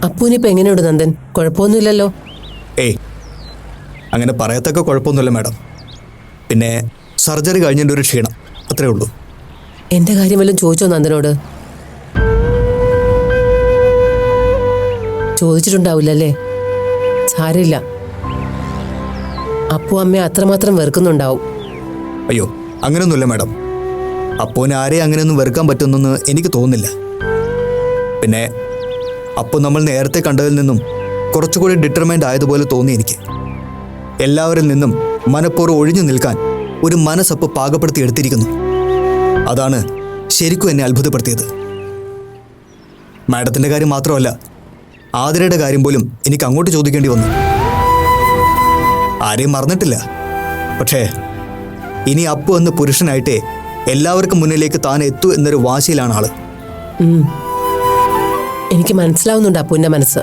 അപ്പൂനിപ്പോ എങ്ങനെയുണ്ട് നന്ദൻ? കുഴപ്പമൊന്നുമില്ലല്ലോ? ഏയ്, അങ്ങനെ പറയത്തക്ക കുഴപ്പമൊന്നുമില്ല മാഡം. പിന്നെ സർജറി കഴിഞ്ഞതിൻ്റെ ഒരു ക്ഷീണം, അത്രേ ഉള്ളൂ. എന്റെ കാര്യം വല്ലതും ചോദിച്ചോ നന്ദനോട്? ചോദിച്ചിട്ടുണ്ടാവില്ലല്ലേ? സാരമില്ല, അപ്പു അമ്മയെ അത്രമാത്രം വെറുക്കുന്നുണ്ടാവും. അയ്യോ, അങ്ങനെയൊന്നുമില്ല മാഡം. അപ്പൂനെ ആരെയും അങ്ങനെയൊന്നും വെറുക്കാൻ പറ്റുന്നെന്ന് എനിക്ക് തോന്നുന്നില്ല. പിന്നെ അപ്പു നമ്മൾ നേരത്തെ കണ്ടതിൽ നിന്നും കുറച്ചുകൂടി ഡിറ്റർമൈൻഡ് ആയതുപോലെ തോന്നി എനിക്ക്. എല്ലാവരിൽ നിന്നും മനഃപൂർവ്വം ഒഴിഞ്ഞു നിൽക്കാൻ ഒരു മനസ്സപ്പ് പാകപ്പെടുത്തി എടുത്തിരിക്കുന്നു. അതാണ് ശരിക്കും എന്നെ അത്ഭുതപ്പെടുത്തിയത്. മാഡത്തിൻ്റെ കാര്യം മാത്രമല്ല, ആതിരയുടെ കാര്യം പോലും എനിക്ക് അങ്ങോട്ട് ചോദിക്കേണ്ടി വന്നു. ആരെയും മറന്നിട്ടില്ല. പക്ഷേ ഇനി അപ്പു എന്ന പുരുഷനായിട്ടേ എല്ലാവർക്കും മുന്നിലേക്ക് താൻ എത്തൂ എന്നൊരു വാശിയിലാണ് ആള്. എനിക്ക് മനസ്സിലാവുന്നുണ്ട് അപ്പുവിൻ്റെ മനസ്സ്.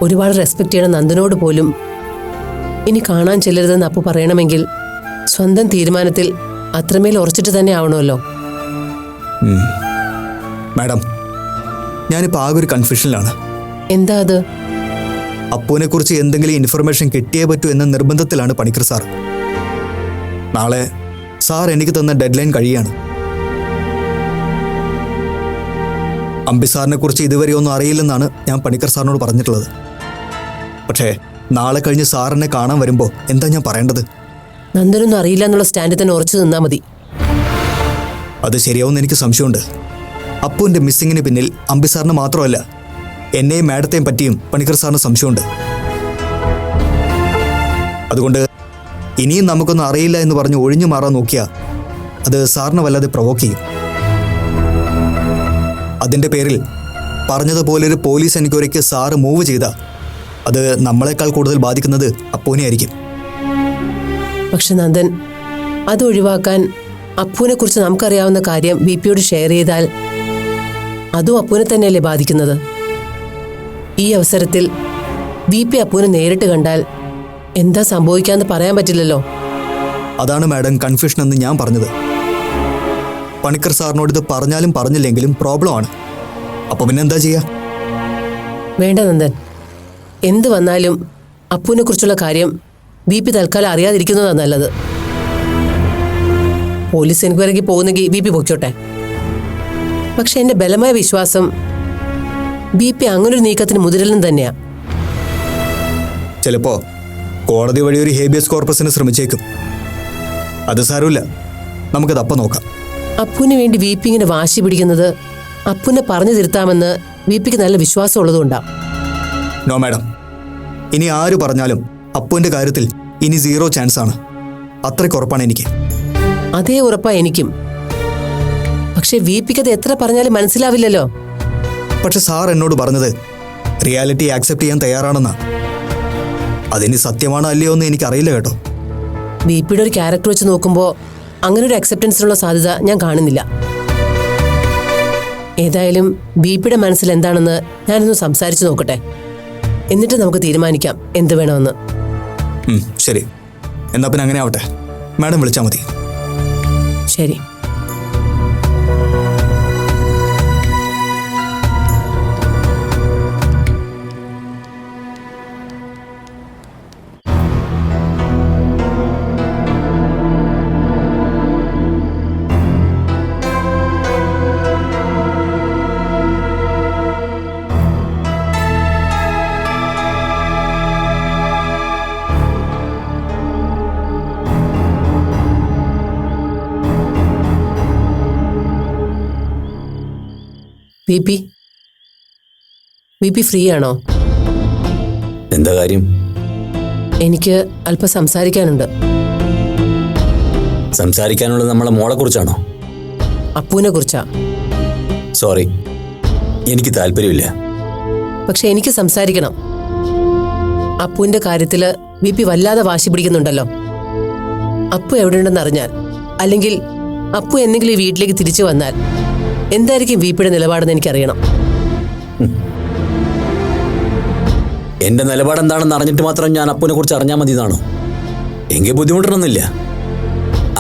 ഒരുപാട് റെസ്പെക്ട് ചെയ്യണം നന്ദനോട് പോലും ഇനി കാണാൻ ചെല്ലരുതെന്ന് അപ്പു പറയണമെങ്കിൽ സ്വന്തം തീരുമാനത്തിൽ അത്രമേൽ ഉറച്ചിട്ട് തന്നെ ആവണമല്ലോ. മാഡം, ഞാനിപ്പോൾ ആകെ ഒരു കൺഫ്യൂഷനിലാണ്. എന്താ അത്? അപ്പുവിനെ കുറിച്ച് എന്തെങ്കിലും ഇൻഫർമേഷൻ കിട്ടിയേ പറ്റൂ എന്ന നിർബന്ധത്തിലാണ് പണിക്കർ സാർ. നാളെ സാർ എനിക്ക് തന്ന ഡെഡ് ലൈൻ കഴിയാണ്. അമ്പി സാറിനെ കുറിച്ച് ഇതുവരെ ഒന്നും അറിയില്ലെന്നാണ് ഞാൻ പണിക്കർ സാറിനോട് പറഞ്ഞിട്ടുള്ളത്. പക്ഷേ നാളെ കഴിഞ്ഞ് സാറിനെ കാണാൻ വരുമ്പോൾ എന്താ ഞാൻ പറയേണ്ടത്? നന്ദനൊന്നും അറിയില്ല എന്നുള്ള സ്റ്റാൻഡിൽ തന്നെ ഉറച്ചു നിന്നാൽ മതി. അത് ശരിയാവുമെന്ന് എനിക്ക് സംശയമുണ്ട്. അപ്പുവിൻ്റെ മിസ്സിങ്ങിന് പിന്നിൽ അമ്പി സാറിന് മാത്രമല്ല, എന്നെയും മാഡത്തെയും പറ്റിയും പണിക്കർ സാറിന് സംശയമുണ്ട്. അതുകൊണ്ട് ഇനിയും നമുക്കൊന്നും അറിയില്ല എന്ന് പറഞ്ഞ് ഒഴിഞ്ഞു മാറാൻ നോക്കിയാൽ അത് സാറിനെ വല്ലാതെ പ്രൊവോക്ക് ചെയ്യും. അതിൻ്റെ പേരിൽ പറഞ്ഞതുപോലെ ഒരു പോലീസ് എൻക്വയറിക്ക് സാറ് മൂവ് ചെയ്താൽ അത് നമ്മളെക്കാൾ കൂടുതൽ ബാധിക്കുന്നത് അപ്പുവിനെ ആയിരിക്കും. പക്ഷെ നന്ദൻ, അത് ഒഴിവാക്കാൻ അപ്പുവിനെ കുറിച്ച് നമുക്കറിയാവുന്ന കാര്യം ബിപിയോട് ഷെയർ ചെയ്താൽ അതും അപ്പുവിനെ തന്നെയല്ലേ ബാധിക്കുന്നത്? ഈ അവസരത്തിൽ ബിപി അപ്പുവിനെ നേരിട്ട് കണ്ടാൽ എന്താ സംഭവിക്കാന്ന് പറയാൻ പറ്റില്ലല്ലോ. അതാണ് മാഡം കൺഫ്യൂഷൻ എന്ന് ഞാൻ പറഞ്ഞത്. പണിക്കർ സാറിനോട് ഇത് പറഞ്ഞാലും പറഞ്ഞില്ലെങ്കിലും പ്രോബ്ലമാണ്. അപ്പോൾ പിന്നെ എന്താ ചെയ്യുക? വേണ്ട നന്ദൻ, എന്ത് വന്നാലും അപ്പുവിനെ കുറിച്ചുള്ള കാര്യം ബിപി തൽക്കാലം അറിയാതിരിക്കുന്നതാണ് നല്ലത്. പോലീസ് എൻക്വയറിക്ക് പോകുന്നെങ്കിൽ ബിപി പൊയ്ക്കോട്ടെ. പക്ഷെ എൻ്റെ ബലമായ വിശ്വാസം ബിപി അങ്ങനൊരു നീക്കത്തിന് മുതിരലെന്ന് തന്നെയാ. ചിലപ്പോൾ കോടതി വഴി ഒരു ഹേബിയസ് കോർപ്പസിന് ശ്രമിച്ചേക്കും. അത് സാരമില്ല, നമുക്കത് അപ്പം നോക്കാം. അപ്പുവിന് വേണ്ടി വിപി ഇങ്ങനെ വാശി പിടിക്കുന്നത് അപ്പുവിനെ പറഞ്ഞു തിരുത്താമെന്ന് വിപിക്ക് നല്ല വിശ്വാസം ഉള്ളതുകൊണ്ടാണ്. നോ മാഡം, ഇനി ആര് പറഞ്ഞാലും അപ്പുവിൻ്റെ കാര്യത്തിൽ ഇനി 0 ചാൻസ് ആണ്. അത്രയ്ക്ക് ഉറപ്പാണ് എനിക്ക്. അതേ ഉറപ്പാ എനിക്കും. പക്ഷെ വിപിക്ക് അത് എത്ര പറഞ്ഞാലും മനസ്സിലാവില്ലല്ലോ. പക്ഷെ സാർ എന്നോട് പറഞ്ഞത് റിയാലിറ്റി ആക്സെപ്റ്റ് ചെയ്യാൻ തയ്യാറാണെന്നാ. അതിന് സത്യമാണോ അല്ലയോ എന്ന് എനിക്കറിയില്ല കേട്ടോ. ബിപിയുടെ ഒരു ക്യാരക്ടർ വെച്ച് നോക്കുമ്പോൾ അങ്ങനെ ഒരു അക്സെപ്റ്റൻസിനുള്ള സാധ്യത ഞാൻ കാണുന്നില്ല. ഏതായാലും ബിപിയുടെ മനസ്സിൽ എന്താണെന്ന് ഞാനൊന്ന് സംസാരിച്ചു നോക്കട്ടെ. എന്നിട്ട് നമുക്ക് തീരുമാനിക്കാം എന്ത് വേണമെന്ന്. ശരി, എന്നാ പിന്നെ അങ്ങനെ ആവട്ടെ. മാഡം വിളിച്ചാൽ മതി. ശരി. ബിപി ഫ്രീ ആണോ? എന്താ കാര്യം? എനിക്ക് അല്പം സംസാരിക്കാനുണ്ട്. സംസാരിക്കാനുള്ളത് നമ്മളെ മോളെ കുറിച്ചാണോ? അപ്പുവിനെ കുറിച്ചാ. സോറി, എനിക്ക് താല്പര്യമില്ല. പക്ഷെ എനിക്ക് സംസാരിക്കണം. അപ്പുവിന്റെ കാര്യത്തില് ബിപി വല്ലാതെ വാശി പിടിക്കുന്നുണ്ടല്ലോ. അപ്പു എവിടെയുണ്ടെന്ന് അറിഞ്ഞാൽ, അല്ലെങ്കിൽ അപ്പു എന്തെങ്കിലും ഈ വീട്ടിലേക്ക് തിരിച്ചു വന്നാൽ എന്തായിരിക്കും ബിപിയുടെ നിലപാടെന്ന് എനിക്കറിയണം. എന്റെ നിലപാട് എന്താണെന്ന് അറിഞ്ഞിട്ട് മാത്രം ഞാൻ അപ്പുവിനെ കുറിച്ച് അറിഞ്ഞാൽ മതി എന്നാണോ? എങ്കിൽ ബുദ്ധിമുട്ടൊന്നുമില്ല.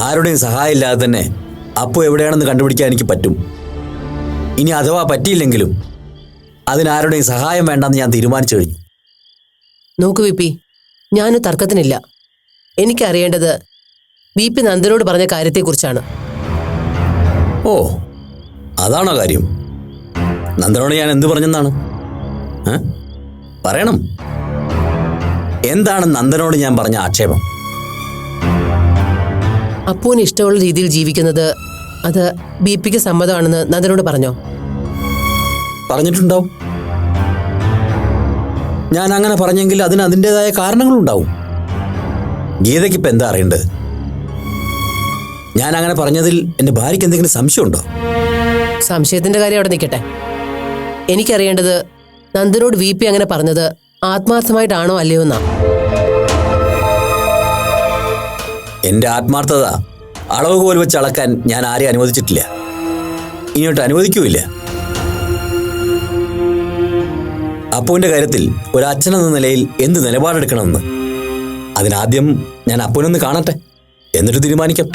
ആരുടെയും സഹായം ഇല്ലാതെ തന്നെ അപ്പു എവിടെയാണെന്ന് കണ്ടുപിടിക്കാൻ എനിക്ക് പറ്റും. ഇനി അഥവാ പറ്റിയില്ലെങ്കിലും അതിനാരുടെയും സഹായം വേണ്ടെന്ന് ഞാൻ തീരുമാനിച്ചു കഴിഞ്ഞു. നോക്കൂ വി പി, ഞാനും തർക്കത്തിനില്ല. എനിക്കറിയേണ്ടത് വി പി നന്ദനോട് പറഞ്ഞ കാര്യത്തെക്കുറിച്ചാണ്. ഓ, അതാണോ കാര്യം? നന്ദനോട് ഞാൻ എന്ത് പറഞ്ഞെന്നാണ്? പറയണം. എന്താണ് നന്ദനോട് ഞാൻ പറഞ്ഞ ആക്ഷേപം? അപ്പുവിന് ഇഷ്ടമുള്ള രീതിയിൽ ജീവിക്കുന്നത് അത് ബി പിക്ക് സമ്മതമാണെന്ന് നന്ദനോട് പറഞ്ഞോ? പറഞ്ഞിട്ടുണ്ടാവും. ഞാൻ അങ്ങനെ പറഞ്ഞെങ്കിൽ അതിന് അതിൻ്റെതായ കാരണങ്ങളുണ്ടാവും. ഗീതയ്ക്ക് ഇപ്പം എന്താ അറിയേണ്ടത്? ഞാൻ അങ്ങനെ പറഞ്ഞതിൽ എൻ്റെ ഭാര്യയ്ക്ക് എന്തെങ്കിലും സംശയമുണ്ടോ? സംശയത്തിന്റെ കാര്യം അവിടെ നിൽക്കട്ടെ. എനിക്കറിയേണ്ടത് നന്ദനോട് വി പി അങ്ങനെ പറഞ്ഞത് ആത്മാർത്ഥമായിട്ടാണോ അല്ലയോ എന്നാ. എൻ്റെ ആത്മാർത്ഥത അളവ് കോൽ വെച്ച് അളക്കാൻ ഞാൻ ആരെയും അനുവദിച്ചിട്ടില്ല, ഇനിയോട്ട് അനുവദിക്കൂല്ല. അപ്പുവിൻ്റെ കാര്യത്തിൽ ഒരു അച്ഛനെന്ന നിലയിൽ എന്ത് നിലപാടെടുക്കണമെന്ന് അതിനാദ്യം ഞാൻ അപ്പുവിനൊന്ന് കാണട്ടെ, എന്നിട്ട് തീരുമാനിക്കാം.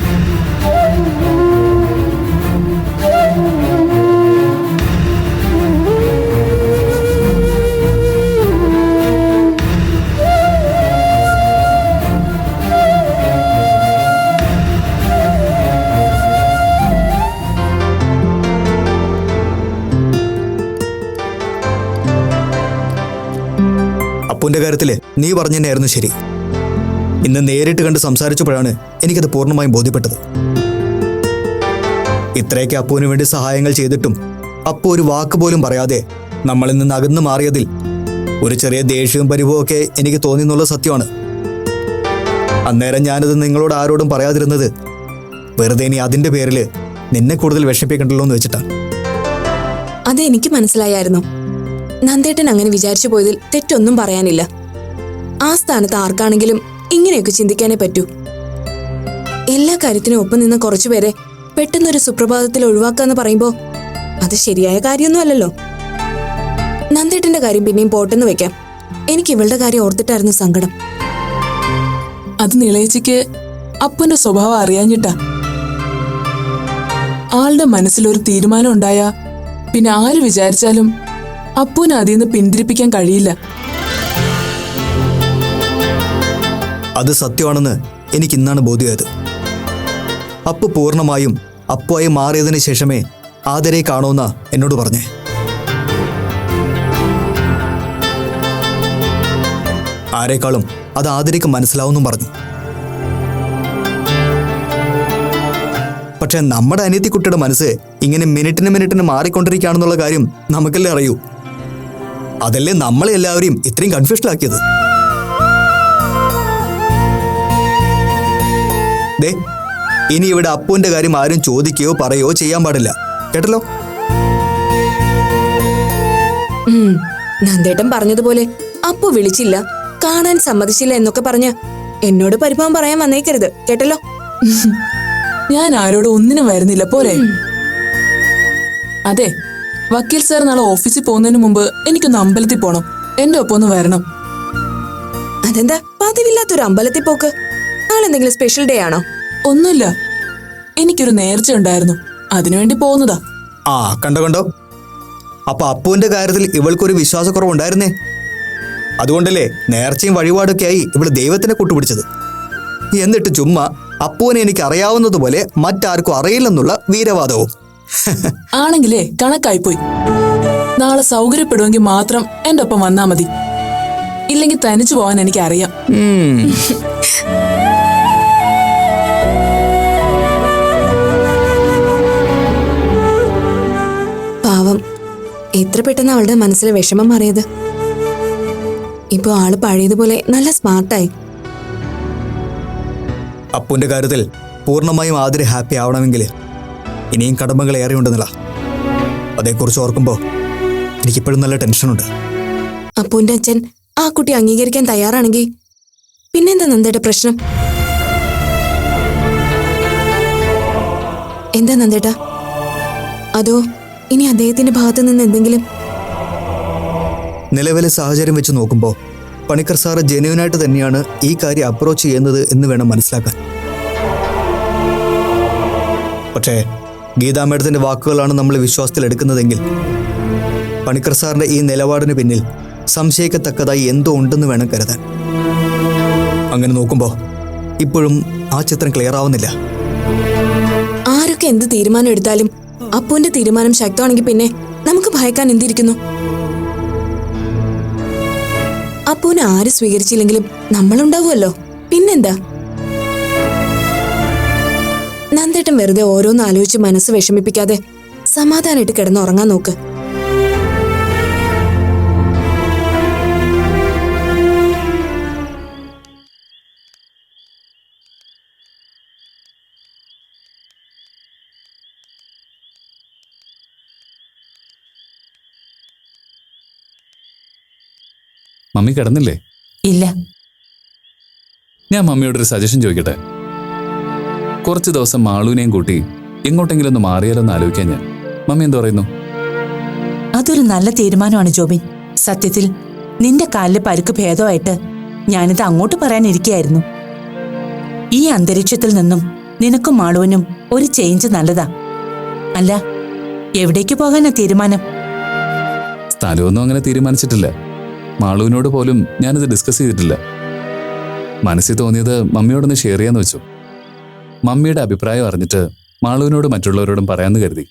അപ്പുവിൻ്റെ കാര്യത്തിൽ നീ പറഞ്ഞു തന്നെയായിരുന്നു ശരി. ഇന്ന് നേരിട്ട് കണ്ട് സംസാരിച്ചപ്പോഴാണ് എനിക്കത് പൂർണ്ണമായും ബോധ്യപ്പെട്ടത്. ഇത്രയൊക്കെ അപ്പുവിന് വേണ്ടി സഹായങ്ങൾ ചെയ്തിട്ടും അപ്പു ഒരു വാക്ക് പോലും പറയാതെ നമ്മളിൽ നിന്ന് അകന്നു മാറിയതിൽ ഒരു ചെറിയ ദേഷ്യവും പരിഭവവും ഒക്കെ എനിക്ക് തോന്നി എന്നുള്ളത് സത്യമാണ്. അന്നേരം ഞാനത് നിങ്ങളോട് ആരോടും പറയാതിരുന്നത് വെറുതെ ഇനി അതിൻ്റെ പേരിൽ നിന്നെ കൂടുതൽ വിഷമിപ്പിക്കണ്ടല്ലോ എന്ന് വെച്ചിട്ടാണ്. അത് എനിക്ക് മനസ്സിലായായിരുന്നു. നന്ദേട്ടൻ അങ്ങനെ വിചാരിച്ചു പോയതിൽ തെറ്റൊന്നും പറയാനില്ല. ആ സ്ഥാനത്ത് ആർക്കാണെങ്കിലും ഇങ്ങനെയൊക്കെ ചിന്തിക്കാനേ പറ്റൂ. എല്ലാ കാര്യത്തിനും ഒപ്പം നിന്ന കുറച്ചുപേരെ പെട്ടെന്നൊരു സുപ്രഭാതത്തിൽ ഒഴിവാക്കാന്ന് പറയുമ്പോ അത് ശരിയായ കാര്യമൊന്നും അല്ലല്ലോ. നന്ദേട്ടന്റെ കാര്യം പിന്നെയും പോട്ടെന്ന് വെക്കാം. എനിക്ക് ഇവളുടെ കാര്യം ഓർത്തിട്ടായിരുന്നു സങ്കടം. അത് നിളയച്ചിക്ക് അപ്പന്റെ സ്വഭാവം അറിയാഞ്ഞിട്ടാ. ആളുടെ മനസ്സിലൊരു തീരുമാനം ഉണ്ടായ പിന്നെ ആര് വിചാരിച്ചാലും അപ്പുവിനെ അതിൽ നിന്ന് പിന്തിരിപ്പിക്കാൻ കഴിയില്ല. അത് സത്യമാണെന്ന് എനിക്ക് ഇന്നാണ് ബോധ്യമായത്. അപ്പു പൂർണ്ണമായും അപ്പുവായി മാറിയതിന് ശേഷമേ ആദരയെ കാണുമെന്നാ എന്നോട് പറഞ്ഞേ. ആരെക്കാളും അത് ആദരയ്ക്ക് മനസ്സിലാവുമെന്നും പറഞ്ഞു. പക്ഷെ നമ്മുടെ അനിയത്തിക്കുട്ടിയുടെ മനസ്സ് ഇങ്ങനെ മിനിറ്റിന് മാറിക്കൊണ്ടിരിക്കുകയാണെന്നുള്ള കാര്യം നമുക്കല്ലേ അറിയൂ. അതല്ലേ നമ്മളെ എല്ലാവരെയും ഇത്രയും കൺഫ്യൂഷനാക്കിയത്. ദേ, ഇനി ഇവിടെ അപ്പുവിന്റെ കാര്യം ആരും ചോദിക്കുകയോ പറയുകയോ ചെയ്യാൻ പാടില്ല, കേട്ടല്ലോ? നന്ദേട്ടൻ പറഞ്ഞതുപോലെ അപ്പു വിളിച്ചില്ല, കാണാൻ സമ്മതിച്ചില്ല എന്നൊക്കെ പറഞ്ഞ് എന്നോട് പരിഭവം പറയാൻ വന്നേക്കരുത്, കേട്ടല്ലോ? ഞാൻ ആരോടും ഒന്നിനും വരുന്നില്ല പോരെ. അതെ, വക്കീൽ സാർ നാളെ ഓഫീസിൽ പോകുന്നതിന് മുമ്പ് എനിക്കൊന്ന് അമ്പലത്തിൽ പോണം. എന്റെ ഒപ്പം ഒന്ന് വരണം. അതെന്താ പതിവില്ലാത്തൊരു അമ്പലത്തിൽ പോക്ക്? നാളെ എന്തെങ്കിലും സ്പെഷ്യൽ ഡേ ആണോ? ഒന്നുമില്ല, എനിക്കൊരു നേർച്ച ഉണ്ടായിരുന്നു, അതിനുവേണ്ടി പോകുന്നതാ. ആ കണ്ടോ, അപ്പൊ അപ്പുവിന്റെ കാര്യത്തിൽ ഇവൾക്കൊരു വിശ്വാസക്കുറവുണ്ടായിരുന്നേ. അതുകൊണ്ടല്ലേ നേർച്ചയും വഴിപാടൊക്കെ ആയി ഇവള് ദൈവത്തിനെ കൂട്ടുപിടിച്ചത്. എന്നിട്ട് ചുമ്മാ അപ്പുവിനെ എനിക്ക് അറിയാവുന്നതുപോലെ മറ്റാർക്കും അറിയില്ലെന്നുള്ള വീരവാദവും. ആണെങ്കിലേ കണക്കായിപ്പോയി. നാളെ സൗകര്യപ്പെടുമെങ്കിൽ മാത്രം എന്റെ ഒപ്പം വന്നാ മതി, ഇല്ലെങ്കിൽ തനിച്ചു പോവാൻ എനിക്കറിയാം. പാവം, എത്ര പെട്ടെന്ന് അവളുടെ മനസ്സിലെ വിഷമം മാറിയത്. ഇപ്പൊ ആള് പഴയതുപോലെ നല്ല സ്മാർട്ടായി. അപ്പുവിന്റെ കാര്യത്തിൽ പൂർണ്ണമായും ആദര ഹാപ്പി ആവണമെങ്കിൽ ഇനിയും കടമകൾ ഏറെ ഉണ്ടെന്നില്ല. അതേക്കുറിച്ച് ഓർക്കുമ്പോൾ എനിക്കിപ്പോഴും നല്ല ടെൻഷനുണ്ട്. അപ്പുവിന്റെ അച്ഛൻ ആ കുട്ടി അംഗീകരിക്കാൻ തയ്യാറാണെങ്കിൽ പിന്നെന്താ നന്ദേട്ട പ്രശ്നം? എന്താ നന്ദേട്ട? അതോ ഇനി അദ്ദേഹത്തിന്റെ ഭാഗത്ത് നിന്ന് എന്തെങ്കിലും? നിലവിലെ സാഹചര്യം വെച്ച് നോക്കുമ്പോൾ പണിക്കർ സാറ് ജെന്യൂനായിട്ട് തന്നെയാണ് ഈ കാര്യം അപ്രോച്ച് ചെയ്യുന്നത് എന്ന് വേണം മനസ്സിലാക്കാൻ. പക്ഷേ ഗീതാ മേഡത്തിന്റെ വാക്കുകളാണ് നമ്മൾ വിശ്വാസത്തിൽ എടുക്കുന്നതെങ്കിൽ പണിക്കർ സാറിൻ്റെ ഈ നിലപാടിന് പിന്നിൽ സംശയിക്കത്തക്കതായി എന്തോ ഉണ്ടെന്ന് വേണം കരുതാൻ. അങ്ങനെ നോക്കുമ്പോൾ ഇപ്പോഴും ആ ചിത്രം ക്ലിയർ ആവുന്നില്ല. ആരൊക്കെ എന്ത് തീരുമാനം എടുത്താലും അപ്പുവിന്റെ തീരുമാനം ശക്തമാണെങ്കിൽ പിന്നെ നമുക്ക് ഭയക്കാൻ എന്തിരിക്കുന്നു? അപ്പുവിനെ ആര് സ്വീകരിച്ചില്ലെങ്കിലും നമ്മളുണ്ടാവുമല്ലോ, പിന്നെന്താ? നന്ദേട്ടൻ വെറുതെ ഓരോന്ന് ആലോചിച്ച് മനസ്സ് വിഷമിപ്പിക്കാതെ സമാധാനമായിട്ട് കിടന്നുറങ്ങാൻ നോക്ക്. മമ്മി കിടന്നില്ലേ? ഇല്ല. ഞാൻ മമ്മിയോടൊരു സജഷൻ ചോദിക്കട്ടെ? കുറച്ച് ദിവസം മാളൂനെയും കൂട്ടി എങ്ങോട്ടെങ്കിലും ഒന്ന് മാറിയാലൊന്ന് ആലോചിക്കാൻ ഞാൻ. മമ്മി എന്ത് പറയുന്നു? അതൊരു നല്ല തീരുമാനമാണ് ജോബിൻ. സത്യത്തിൽ നിന്റെ കാലില് പരുക്ക് ഭേദമായിട്ട് ഞാനിത് അങ്ങോട്ട് പറയാനിരിക്കുകയായിരുന്നു. ഈ അന്തരീക്ഷത്തിൽ നിന്നും നിനക്കും മാളുവിനും ഒരു ചേഞ്ച് നല്ലതാ. അല്ല, എവിടേക്ക് പോകാനാ തീരുമാനം? സ്ഥലമൊന്നും അങ്ങനെ തീരുമാനിച്ചിട്ടില്ല. മാളുവിനോട് പോലും ഞാനിത് ഡിസ്കസ് ചെയ്തിട്ടില്ല. മനസ്സിൽ തോന്നിയത് മമ്മിയോടൊന്ന് ഷെയർ ചെയ്യാന്ന് വെച്ചു. മമ്മിയുടെ അഭിപ്രായം അറിഞ്ഞിട്ട് മാളുവിനോട് മറ്റുള്ളവരോടും പറയാമെന്ന് കരുതി.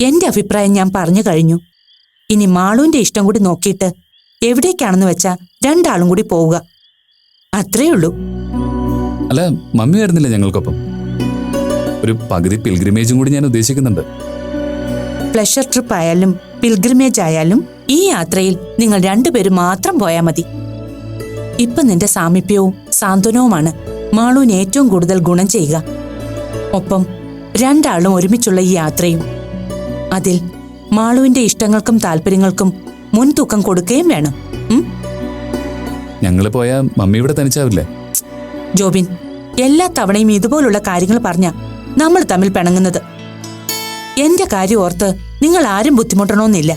എന്റെ അഭിപ്രായം ഞാൻ പറഞ്ഞു കഴിഞ്ഞു. ഇനി മാളുവിന്റെ ഇഷ്ടം കൂടി നോക്കിയിട്ട് എവിടേക്കാണെന്ന് വെച്ചാ രണ്ടാളും കൂടി പോവുക, അത്രേ ഉള്ളൂ. അല്ല, മമ്മി വരുന്നില്ല ഞങ്ങൾക്കൊപ്പം? ഒരു പകുതി പിൽഗ്രിമേജും കൂടി ഞാൻ ഉദ്ദേശിക്കുന്നുണ്ട്. പ്ലഷർ ട്രിപ്പ് ആയാലും പിൽഗ്രിമേജ് ആയാലും ഈ യാത്രയിൽ നിങ്ങൾ രണ്ടുപേരും മാത്രം പോയാൽ മതി. ഇപ്പൊ നിന്റെ സാമീപ്യവും സാന്ത്വനവുമാണ് മാളുവിന് ഏറ്റവും കൂടുതൽ ഗുണം ചെയ്യുക. ഒപ്പം രണ്ടാളും ഒരുമിച്ചുള്ള ഈ യാത്രയും. അതിൽ മാളുവിന്റെ ഇഷ്ടങ്ങൾക്കും താല്പര്യങ്ങൾക്കും മുൻതൂക്കം കൊടുക്കുകയും വേണം. ഞങ്ങള് പോയാ മമ്മി ഇവിടെ തനിച്ചാവില്ലേ? ജോബിൻ, എല്ലാ തവണയും ഇതുപോലുള്ള കാര്യങ്ങൾ പറഞ്ഞ നമ്മൾ തമ്മിൽ പിണങ്ങുന്നത്. എന്റെ കാര്യം ഓർത്ത് നിങ്ങൾ ആരും ബുദ്ധിമുട്ടണമെന്നില്ല.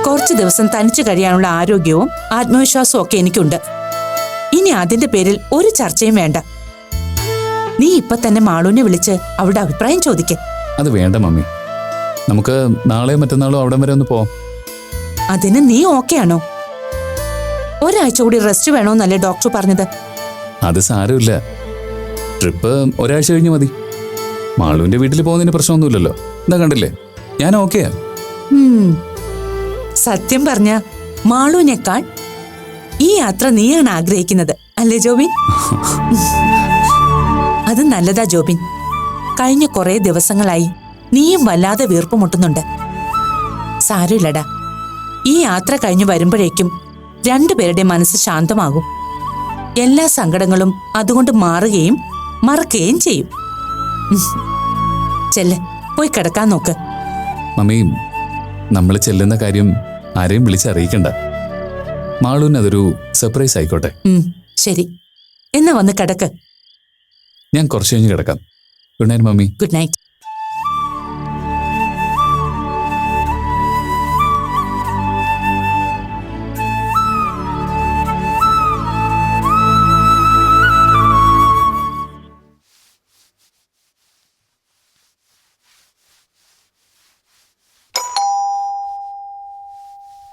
കുറച്ചു ദിവസം തനിച്ചു കഴിയാനുള്ള ആരോഗ്യവും ആത്മവിശ്വാസവും ഒക്കെ എനിക്കുണ്ട്. ഇനി അതിന്റെ പേരിൽ ഒരു ചർച്ചയും വേണ്ട. നീ ഇപ്പൊ തന്നെ മാളുവിനെ വിളിച്ച് അവളുടെ അഭിപ്രായം ചോദിക്ക. അത് വേണ്ട മമ്മി, നമുക്ക് നാളെയോ മറ്റന്നാളോ അവിടം വരെ ഒന്ന് പോവാം. അതിന് നീ ഓക്കെ ആണോ? ഒരാഴ്ച കൂടി റെസ്റ്റ് വേണോന്നല്ലേ ഡോക്ടർ പറഞ്ഞത്? അത് സാരമില്ല, ട്രിപ്പ് ഒരാഴ്ച കഴിഞ്ഞ് മതി. മാളുവിന്റെ വീട്ടിൽ പോകുന്നതിന് പ്രശ്നമൊന്നുമില്ലല്ലോ. എന്താ കണ്ടില്ലേ, ഞാൻ ഓക്കെയാ. സത്യം പറഞ്ഞ മാളുവിനേക്കാൾ ഈ യാത്ര നീയാണ് ആഗ്രഹിക്കുന്നത്, അല്ലേ ജോബിൻ? അത് നല്ലതാ ജോബിൻ. കഴിഞ്ഞ കുറെ ദിവസങ്ങളായി നീയും വല്ലാതെ വീർപ്പുമുട്ടുന്നുണ്ട്. സാരമില്ലടാ, ഈ യാത്ര കഴിഞ്ഞു വരുമ്പോഴേക്കും രണ്ടുപേരുടെ മനസ്സ് ശാന്തമാകും. എല്ലാ സങ്കടങ്ങളും അതുകൊണ്ട് മാറുകയും മറക്കുകയും ചെയ്യും. ചെല്ല്, പോയി കിടക്കാൻ നോക്ക്. മമ്മി, നമ്മൾ ചെല്ലുന്ന കാര്യം ആരെയും വിളിച്ചറിയിക്കണ്ട. മാളുവിന് അതൊരു സർപ്രൈസ് ആയിക്കോട്ടെ. ശരി, എന്നാ വന്ന് കിടക്ക്. ഞാൻ കുറച്ച് കഴിഞ്ഞ് കിടക്കാം. Good night mummy. Good night.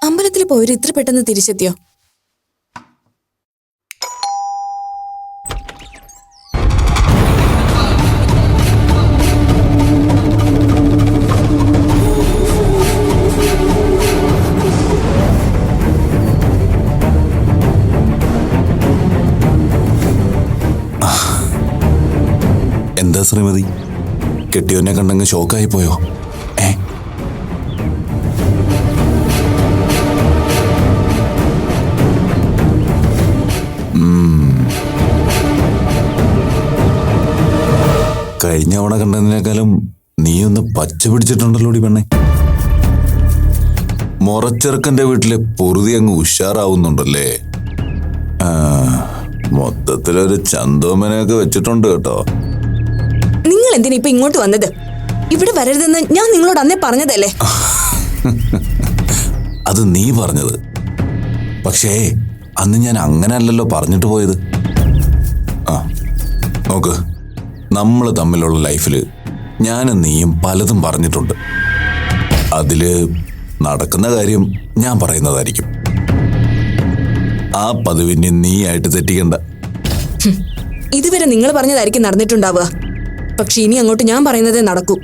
അമ്പലത്തിൽ പോയവർ ഇത്ര പെട്ടെന്ന് തിരിച്ചെത്തിയോ? എന്താ ശ്രീമതി, കെട്ടിയോനെ കണ്ടങ്ങ് ഷോക്കായി പോയോ? കഴിഞ്ഞ തവണ കണ്ടതിനേക്കാളും നീയൊന്ന് പച്ച പിടിച്ചിട്ടുണ്ടല്ലോടി പെണ്ണെ. മുറച്ചെറുക്കന്റെ വീട്ടിലെ പൊറുതി അങ്ങ് ഉഷാറാവുന്നുണ്ടല്ലേ. മൊത്തത്തിലൊരു ചന്തോമനെയൊക്കെ വെച്ചിട്ടുണ്ട് കേട്ടോ. നിങ്ങൾ എന്തിനാ ഇപ്പൊ ഇങ്ങോട്ട് വന്നത്? ഇവിടെ വരരുതെന്ന് ഞാൻ നിങ്ങളോട് അന്നേ പറഞ്ഞതല്ലേ? അത് നീ പറഞ്ഞത്, പക്ഷേ അന്ന് ഞാൻ അങ്ങനെ അല്ലല്ലോ പറഞ്ഞിട്ട് പോയത്. നോക്ക്, നമ്മൾ തമ്മിലുള്ള ലൈഫിൽ ഞാനും നീയും പലതും പറഞ്ഞിട്ടുണ്ട്. അതില് നടക്കുന്ന കാര്യം ഞാൻ പറയുന്നതായിരിക്കും. ആ പതിവിനെ നീയായിട്ട് തെറ്റിക്കണ്ട. ഇതുവരെ നിങ്ങൾ പറഞ്ഞതായിരിക്കും നടന്നിട്ടുണ്ടാവുക. പക്ഷെ ഇനി അങ്ങോട്ട് ഞാൻ പറയുന്നതേ നടക്കൂ.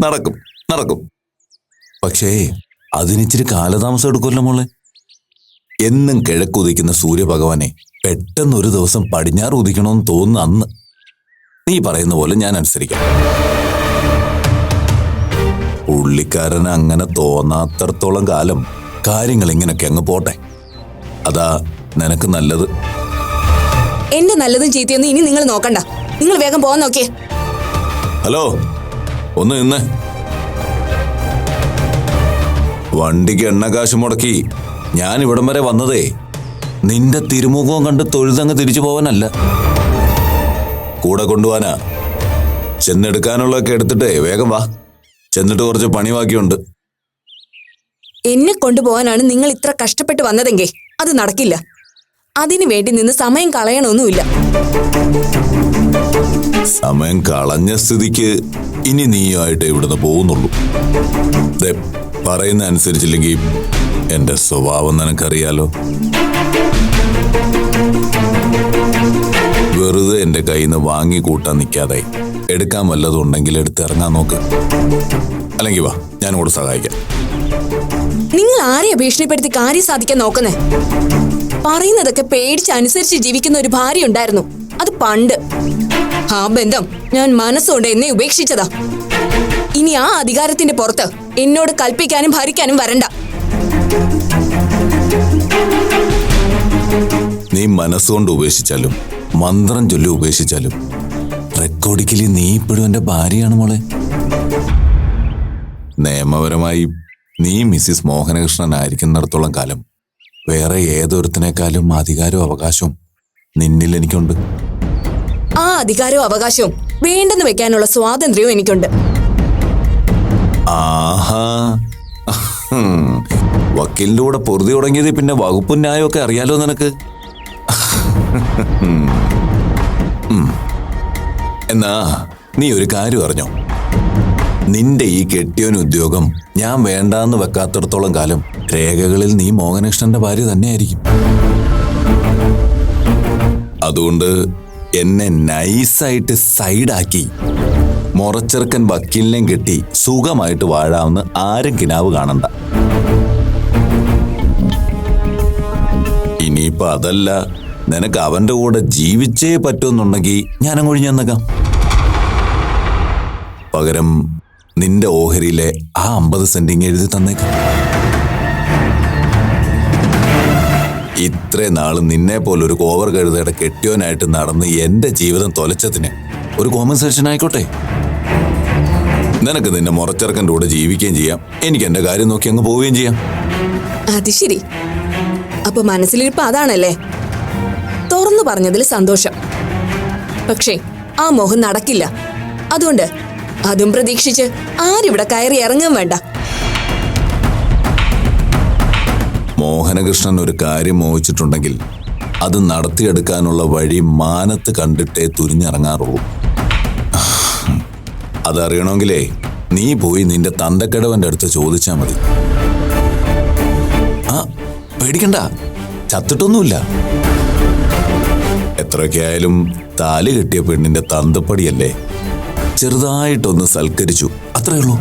നടക്കും നടക്കും. പക്ഷേ അതിനിച്ചിരി കാലതാമസം എടുക്കുമല്ലോ മോളെ. എന്നും കിഴക്കുദിക്കുന്ന സൂര്യഭഗവാനെ പെട്ടെന്ന് ഒരു ദിവസം പടിഞ്ഞാറ് ഉദിക്കണമെന്ന് തോന്നുന്ന അന്ന് നീ പറയുന്ന പോലെ ഞാൻ അനുസരിക്കാം. പുള്ളിക്കാരന് അങ്ങനെ തോന്നാത്തടത്തോളം കാലം കാര്യങ്ങൾ ഇങ്ങനൊക്കെ അങ്ങ് പോട്ടെ. അതാ നിനക്ക് നല്ലത്. എന്റെ നല്ലതും ചീത്തയൊന്നും ഇനി നിങ്ങൾ നോക്കണ്ട. നിങ്ങൾ വേഗം പോകാൻ നോക്കിയേ. ഹലോ, ഒന്ന് നിന്ന്. വണ്ടിക്ക് എണ്ണക്കാശ് മുടക്കി ഞാൻ ഇവിടം വരെ വന്നതേ നിന്റെ തിരുമുഖവും കണ്ട് തൊഴുതങ്ങ് തിരിച്ചു പോവാനല്ല, കൂടെ കൊണ്ടുപോവാനാ. ചെന്നെടുക്കാനുള്ളതൊക്കെ എടുത്തിട്ടേ വേഗം വാ. ചെന്നിട്ട് കുറച്ച് പണി ബാക്കിയുണ്ട്. എന്നെ കൊണ്ടുപോകാനാണ് നിങ്ങൾ ഇത്ര കഷ്ടപ്പെട്ട് വന്നതെങ്കിൽ അത് നടക്കില്ല. അതിനു വേണ്ടി നിന്ന് സമയം കളയണമൊന്നുമില്ല. സമയം കളഞ്ഞ സ്ഥിതിക്ക് ഇനി നീയായിട്ട് ഇവിടുന്ന് പോകുന്നുള്ളൂ. പറയുന്ന അനുസരിച്ചില്ലെങ്കിൽ എന്റെ സ്വഭാവം നിനക്കറിയാലോ. വെറുതെ എന്റെ കയ്യിൽ നിന്ന് വാങ്ങി കൂട്ടാൻ നിൽക്കാതെ എടുക്കാൻ വല്ലതും ഉണ്ടെങ്കിൽ എടുത്ത് ഇറങ്ങാൻ നോക്ക്. അല്ലെങ്കിൽ വാ, ഞാൻ കൂടെ സഹായിക്കാം. നിങ്ങൾ ആരെയാ ഭീഷണിപ്പെടുത്തി കാര്യം സാധിക്കാൻ നോക്കുന്നേ? പറയുന്നതൊക്കെ പേടിച്ച് അനുസരിച്ച് ജീവിക്കുന്ന ഒരു ഭാര്യ ഉണ്ടായിരുന്നു. അത് പണ്ട്. ആ ബന്ധം ഞാൻ മനസ്സുകൊണ്ട് എന്നെ ഉപേക്ഷിച്ചതാ. ഇനി ആ അധികാരത്തിന്റെ പുറത്ത് എന്നോട് കൽപ്പിക്കാനും ഭരിക്കാനും വരണ്ട. നീ മനസ്സുകൊണ്ട് ഉപേക്ഷിച്ചാലും മന്ത്രം ചൊല്ലി ഉപേക്ഷിച്ചാലും റെക്കോർഡിക്കലി നീ ഇപ്പോഴും എന്റെ ഭാര്യയാണ് മോളെ. നിയമപരമായി നീ മിസ്സിസ് മോഹനകൃഷ്ണൻ ആയിരിക്കുന്നിടത്തോളം കാലം വേറെ ഏതൊരുത്തിനേക്കാളും അധികാരവും അവകാശവും നിന്നിൽ എനിക്കുണ്ട്. ആ അധികാരവും അവകാശവും വേണ്ടെന്ന് വെക്കാനുള്ള സ്വാതന്ത്ര്യവും എനിക്കുണ്ട്. ആഹാ, വക്കീലിന്റെ കൂടെ പൊറുതി തുടങ്ങിയത് പിന്നെ വകുപ്പും ന്യായമൊക്കെ അറിയാലോ നിനക്ക്. എന്നാ നീ ഒരു കാര്യം അറിഞ്ഞോ? നിന്റെ ഈ കെട്ടിയോൻ ഉദ്യോഗം ഞാൻ വേണ്ടാന്ന് വെക്കാത്തിടത്തോളം കാലം രേഖകളിൽ നീ മോഹനകൃഷ്ണന്റെ ഭാര്യ തന്നെയായിരിക്കും. അതുകൊണ്ട് എന്നെ നൈസായിട്ട് സൈഡാക്കി മുറച്ചെറുക്കൻ വക്കീലിനെയും കെട്ടി സുഖമായിട്ട് വാഴാമെന്ന് ആരും കിനാവ് കാണണ്ട. ഇനിയിപ്പോ അതല്ല, നിനക്ക് അവന്റെ കൂടെ ജീവിച്ചേ പറ്റുമെന്നുണ്ടെങ്കിൽ ഞാനങ്ങ് ഒഴിഞ്ഞെന്നേക്കാം. പകരം നിന്റെ ഓഹരിയിലെ ആ 50 സെന്റിങ് എഴുതി തന്നേക്കാം. ഇത്രേ നാള് നിന്നെ പോലൊരു കോവർ കഴുതയുടെ കെട്ടിയോനായിട്ട് നടന്ന് എന്റെ ജീവിതം തൊലച്ചതിന് ഒരു കോമ്പൻസേഷൻ ആയിക്കോട്ടെ. നിനക്ക് നിന്റെ മുറച്ചെറുക്കൻ്റെ കൂടെ ജീവിക്കുകയും ചെയ്യാം, എനിക്ക് എന്റെ കാര്യം നോക്കി അങ്ങ് പോവുകയും ചെയ്യാം. അത് ശരി. അപ്പൊ മനസ്സിലിരിപ്പ് അതാണല്ലേ? തുറന്നു പറഞ്ഞതിൽ സന്തോഷം. പക്ഷേ ആ മോഹം നടക്കില്ല. അതുകൊണ്ട് അതും പ്രതീക്ഷിച്ച് ആരിവിടെ കയറി ഇറങ്ങും വേണ്ട. മോഹനകൃഷ്ണൻ ഒരു കാര്യം മോഹിച്ചിട്ടുണ്ടെങ്കിൽ അത് നടത്തിയെടുക്കാനുള്ള വഴി മാനത്ത് കണ്ടിട്ടേ തുരിഞ്ഞിറങ്ങാറുള്ളൂ. അതറിയണമെങ്കിലേ നീ പോയി നിന്റെ തന്തക്കടവന്റെ അടുത്ത് ചോദിച്ചാൽ മതി. ആ, പേടിക്കണ്ട, ചത്തിട്ടൊന്നുമില്ല. എത്രയൊക്കെ ആയാലും താലി കെട്ടിയ പെണ്ണിന്റെ തന്തപ്പടിയല്ലേ. ചെറുതായിട്ടൊന്ന് സൽക്കരിച്ചു, അത്രേ ഉള്ളൂ.